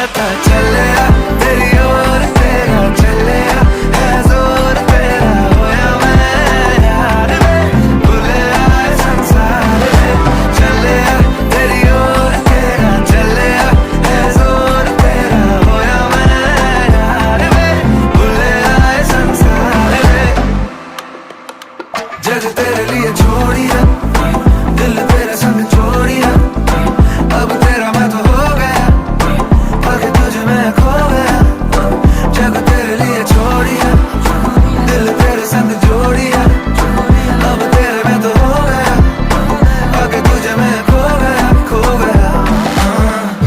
पता चलिया तेरी ओर तेरा चलिया है जोर तेरा होया मैं यार में भूले आए संसार में चलिया तेरी ओर तेरा चलिया है जोर तेरा होया मैं यार में भूले आए संसार में जग तेरे लिए छोड़ी